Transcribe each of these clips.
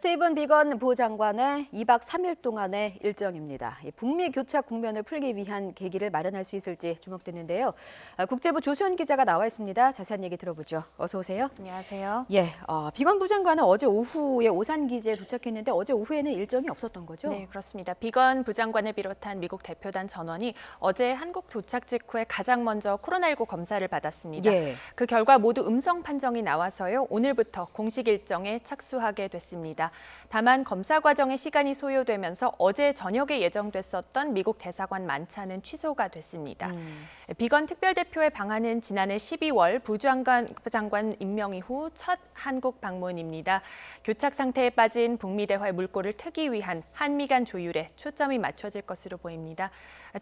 스티븐 비건 부장관의 2박 3일 동안의 일정입니다. 북미 교착 국면을 풀기 위한 계기를 마련할 수 있을지 주목되는데요. 국제부 조수연 기자가 나와 있습니다. 자세한 얘기 들어보죠. 어서 오세요. 안녕하세요. 비건 부장관은 어제 오후에 오산 기지에 도착했는데 어제 오후에는 일정이 없었던 거죠? 네, 그렇습니다. 비건 부장관을 비롯한 미국 대표단 전원이 어제 한국 도착 직후에 가장 먼저 코로나19 검사를 받았습니다. 그 결과 모두 음성 판정이 나와서요. 오늘부터 공식 일정에 착수하게 됐습니다. 다만 검사 과정에 시간이 소요되면서 어제 저녁에 예정됐었던 미국 대사관 만찬은 취소가 됐습니다. 비건 특별대표의 방한은 지난해 12월 부장관 임명 이후 첫 한국 방문입니다. 교착 상태에 빠진 북미 대화의 물꼬를 트기 위한 한미 간 조율에 초점이 맞춰질 것으로 보입니다.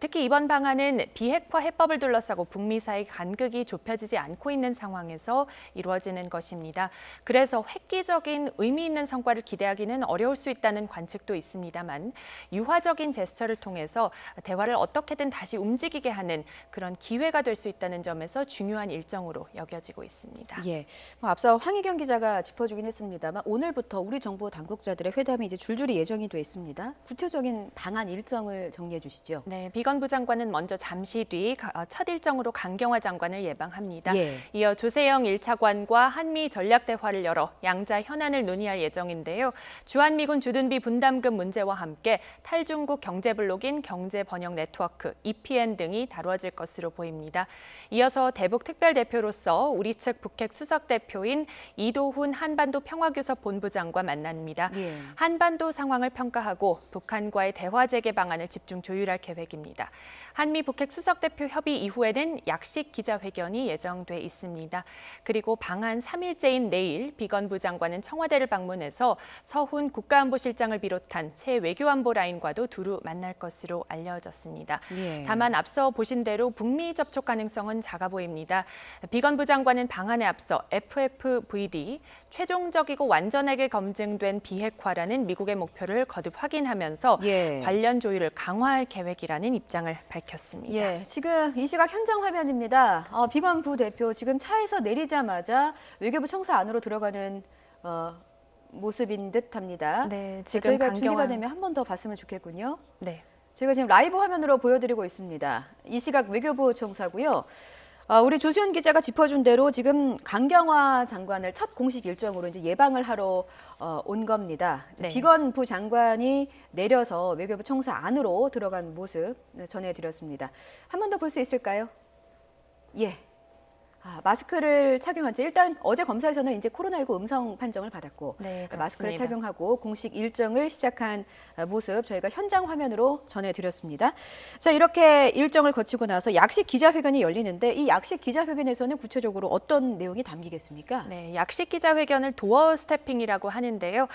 특히 이번 방안은 비핵화 해법을 둘러싸고 북미 사이 간극이 좁혀지지 않고 있는 상황에서 이루어지는 것입니다. 그래서 획기적인 의미 있는 성과를 기대하기는 어려울 수 있다는 관측도 있습니다만 유화적인 제스처를 통해서 대화를 어떻게든 다시 움직이게 하는 그런 기회가 될 수 있다는 점에서 중요한 일정으로 여겨지고 있습니다. 앞서 황희경 기자가 짚어주긴 했습니다만 오늘부터 우리 정부 당국자들의 회담이 이제 줄줄이 예정이 돼 있습니다. 구체적인 방안 일정을 정리해 주시죠. 네, 비건 부장관은 먼저 잠시 뒤 첫 일정으로 강경화 장관을 예방합니다. 이어 조세영 1차관과 한미 전략 대화를 열어 양자 현안을 논의할 예정인데요. 주한미군 주둔비 분담금 문제와 함께 탈중국 경제 블록인 경제 번영 네트워크 EPN 등이 다뤄질 것으로 보입니다. 이어서 대북 특별대표로서 우리 측 북핵 수석 대표인 이도훈 한반도 평화교섭 본부장과 만납니다. 한반도 상황을 평가하고 북한과의 대화 재개 방안을 집중 조율할 계획입니다. 한미 북핵 수석 대표 협의 이후에는 약식 기자회견이 예정돼 있습니다. 그리고 방한 3일째인 내일 비건 부장관은 청와대를 방문해서 서훈 국가안보실장을 비롯한 새 외교안보 라인과도 두루 만날 것으로 알려졌습니다. 다만 앞서 보신 대로 북미 접촉 가능성은 작아 보입니다. 비건 부장관은 방한에 앞서 FFVD, 최종적이고 완전하게 검증된 비핵화라는 미국의 목표를 거듭 확인하면서 관련 조율을 강화할 계획이라는 입장을 밝혔습니다. 지금 이 시각 현장 화면입니다. 비건 부대표 지금 차에서 내리자마자 외교부 청사 안으로 들어가는 모습인 듯합니다. 네, 지금 저희가 준비가 되면 한 번 더 봤으면 좋겠군요. 네. 저희가 지금 라이브 화면으로 보여드리고 있습니다. 이 시각 외교부 청사고요. 우리 조수연 기자가 짚어준 대로 지금 강경화 장관을 첫 공식 일정으로 이제 예방을 하러 온 겁니다. 비건 부장관이 내려서 외교부 청사 안으로 들어간 모습 전해드렸습니다. 한 번 더 볼 수 있을까요? 마스크를 착용한 채 일단 어제 검사에서는 이제 코로나19 음성 판정을 받았고 마스크를 착용하고 공식 일정을 시작한 모습 저희가 현장 화면으로 전해드렸습니다. 자, 이렇게 일정을 거치고 나서 약식 기자회견이 열리는데 이 약식 기자회견에서는 구체적으로 어떤 내용이 담기겠습니까? 네, 약식 기자회견을 도어 스태핑이라고 하는데요.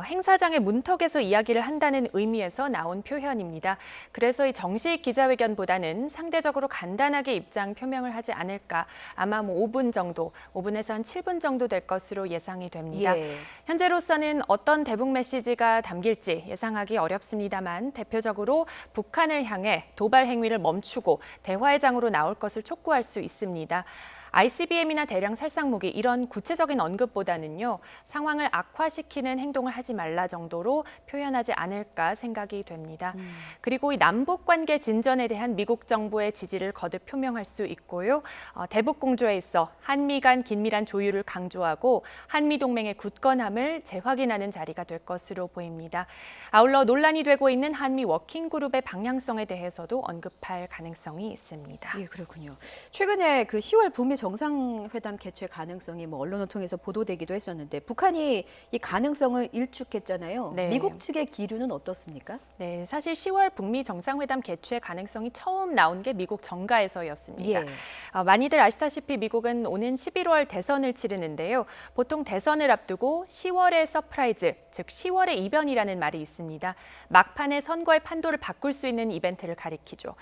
행사장의 문턱에서 이야기를 한다는 의미에서 나온 표현입니다. 그래서 이 정식 기자회견보다는 상대적으로 간단하게 입장 표명을 하지 않을까. 아마 5분 정도, 5분에서 한 7분 정도 될 것으로 예상이 됩니다. 현재로서는 어떤 대북 메시지가 담길지 예상하기 어렵습니다만 대표적으로 북한을 향해 도발 행위를 멈추고 대화의 장으로 나올 것을 촉구할 수 있습니다. ICBM이나 대량 살상무기 이런 구체적인 언급보다는요. 상황을 악화시키는 행동을 하지 말라 정도로 표현하지 않을까 생각이 됩니다. 그리고 이 남북 관계 진전에 대한 미국 정부의 지지를 거듭 표명할 수 있고요. 대북 공조에 있어 한미 간 긴밀한 조율을 강조하고 한미 동맹의 굳건함을 재확인하는 자리가 될 것으로 보입니다. 아울러 논란이 되고 있는 한미 워킹그룹의 방향성에 대해서도 언급할 가능성이 있습니다. 그렇군요. 최근에 그 10월 북미 정상회담 개최 가능성이 언론을 통해서 보도되기도 했었는데 북한이 이 가능성을 일축했잖아요. 미국 측의 기류는 어떻습니까? 네, 사실 10월 북미 정상회담 개최 가능성이 처음 나온 게 미국 정가에서였습니다. 많이들 아시다시피 미국은 오는 11월 대선을 치르는데요. 보통 대선을 앞두고 10월의 서프라이즈, 즉 10월의 이변이라는 말이 있습니다. 막판에 선거의 판도를 바꿀 수 있는 이벤트를 가리키죠.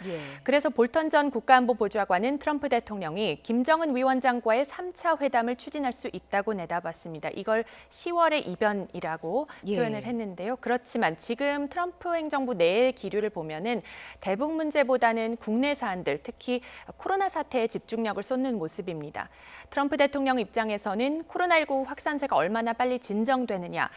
그래서 볼턴 전 국가안보보좌관은 트럼프 대통령이 김정은 김정은 위원장과의 3차 회담을 추진할 수 있다고 내다봤습니다. 이걸 10월의 이변이라고 표현을 했는데요. 그렇지만 지금 트럼프 행정부 내의 기류를 보면은 대북 문제보다는 국내 사안들, 특히 코로나 사태에 집중력을 쏟는 모습입니다. 트럼프 대통령 입장에서는 코로나19 확산세가 얼마나 빨리 진정되느냐,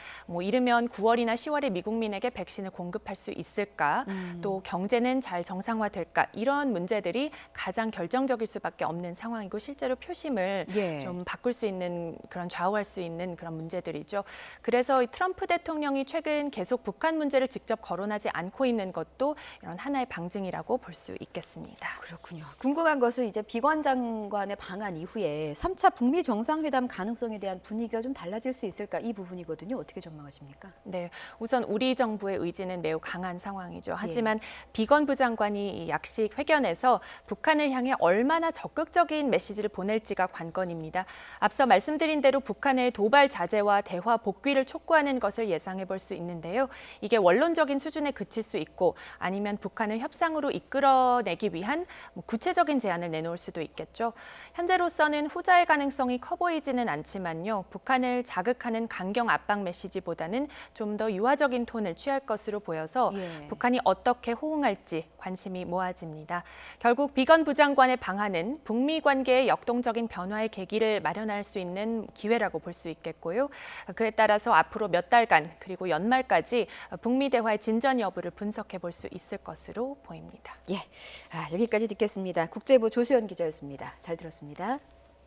이르면 9월이나 10월에 미국민에게 백신을 공급할 수 있을까, 또 경제는 잘 정상화될까, 이런 문제들이 가장 결정적일 수밖에 없는 상황이고 실제로 표심을 좀 바꿀 수 있는 그런 좌우할 수 있는 그런 문제들이죠. 그래서 이 트럼프 대통령이 최근 계속 북한 문제를 직접 거론하지 않고 있는 것도 이런 하나의 방증이라고 볼 수 있겠습니다. 그렇군요. 궁금한 것은 이제 비건 장관의 방한 이후에 3차 북미 정상회담 가능성에 대한 분위기가 좀 달라질 수 있을까 이 부분이거든요. 어떻게 전망하십니까? 네, 우선 우리 정부의 의지는 매우 강한 상황이죠. 하지만 비건 부장관이 이 약식 회견에서 북한을 향해 얼마나 적극적인 메시지를 보낼지가 관건입니다. 앞서 말씀드린 대로 북한의 도발 자제와 대화 복귀를 촉구하는 것을 예상해 볼 수 있는데요. 이게 원론적인 수준에 그칠 수 있고 아니면 북한을 협상으로 이끌어내기 위한 구체적인 제안을 내놓을 수도 있겠죠. 현재로서는 후자의 가능성이 커 보이지는 않지만요. 북한을 자극하는 강경 압박 메시지보다는 좀 더 유화적인 톤을 취할 것으로 보여서 북한이 어떻게 호응할지 관심이 모아집니다. 결국 비건 부장관의 방한은 북미 관계의 역동적인 변화의 계기를 마련할 수 있는 기회라고 볼 수 있겠고요. 그에 따라서 앞으로 몇 달간 그리고 연말까지 북미 대화의 진전 여부를 분석해 볼 수 있을 것으로 보입니다. 여기까지 듣겠습니다. 국제부 조수연 기자였습니다. 잘 들었습니다.